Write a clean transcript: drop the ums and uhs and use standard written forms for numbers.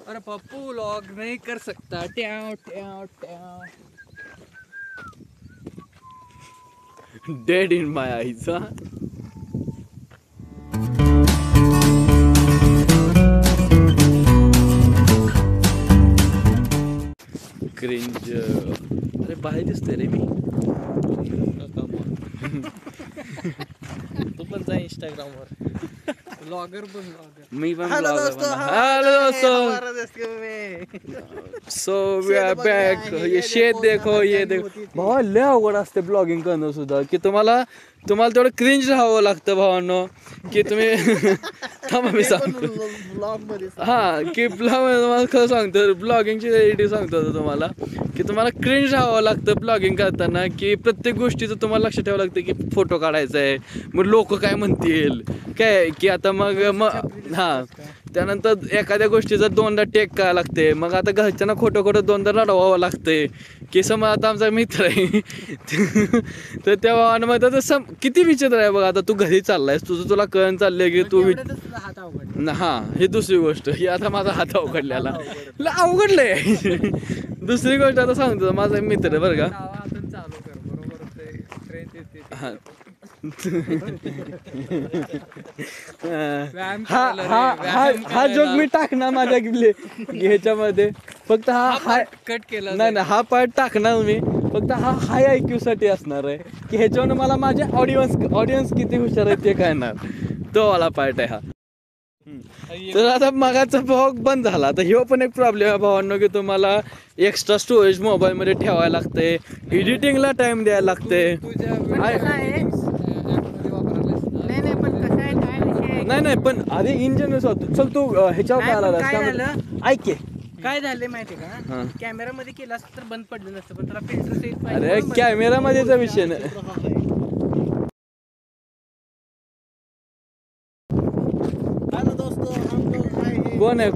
अरे पप्पू व्लॉग नहीं कर सकता। ट्याव ट्याव ट्याव। Dead in my eyes. Cringe. अरे बाहेर दिसते रे मी। तू पण जा इंस्टाग्रामवर ब्लॉगर बन ब्लॉगर। मी पण हेलो ब्लॉगर दोस्तों, बनणार। हेलो दोस्तों, हमारा रेस्क्यू में सो वी आर बॅक। ये शेत देखो, ये देखो भावा, लय अवघड असते ब्लॉगिंग करणं सुद्धा, की तुम्हाला तेवढं क्रिंज राहावं लागतं भावांनो, की तुम्ही थांबा मी सांगतो। ब्लॉग मध्ये हा की तुम्हाला खरं सांगतो, ब्लॉगिंगची रिॲलिटी सांगतो तुम्हाला, की तुम्हाला क्रिंज राहावं लागतं ब्लॉगिंग करताना, की प्रत्येक गोष्टीचं तुम्हाला लक्ष ठेवावं लागतं, की फोटो काढायचा आहे, मग लोक काय म्हणतील काय, की आता मग हा त्यानंतर एखाद्या गोष्टीचं दोनदा टेक करायला लागते, मग आता घरच्यांना खोटं खोटं दोनदा रडवावं लागते, की समज आता आमचा मित्र आहे तर त्या भावानं तसं किती विचित्र आहे बघा, आता तू घरी चाललायस, तुला कळण चाललंय की तू हात अवघड हा, ही दुसरी गोष्ट, ही आता माझा हात अवघडलेला अवघडलंय दुसरी गोष्ट आता सांगतो, माझा मित्र आहे बरं का, हातून चालू कर बरोबर ते ट्रेन येते। हा व्यायाम हा करायला रे, हा हा व्यायाम हा जोक करायला। मी टाकणार माझ्या ह्याच्यामध्ये, फक्त हा कट केला नाही नाही, हा पार्ट टाकणार मी, फक्त हा हाय IQ साठी असणार आहे, की ह्याच्यावर मला माझे ऑडियन्स किती हुशार आहे ते कळणार, तो वाला पार्ट आहे हा। तर आता मगाचा ब्लॉग बंद झाला, तर ह्यो पण एक प्रॉब्लेम आहे भावांनो, की तुम्हाला एक्स्ट्रा स्टोरेज मोबाईल मध्ये ठेवायला लागते, एडिटिंगला टाइम द्यायला लागते। तुझ्या नाही नाही, पण कसं आहे, काय विषय आहे? नाही नाही, पण आधी इंजिनियर होतो, चल तू ह्याच्यावर नाही, पण काय काय झालं? ऐक की, काय झालंय माहितीये हा. का, कॅमेरा मध्ये केलं असतं तर बंद पडलं नसतं, पण त्याला फिल्टर सहित अरे कॅमेरा मध्येचा विषय नाही, हेलो दोस्तों, हम लोग आए हैं कोण आहे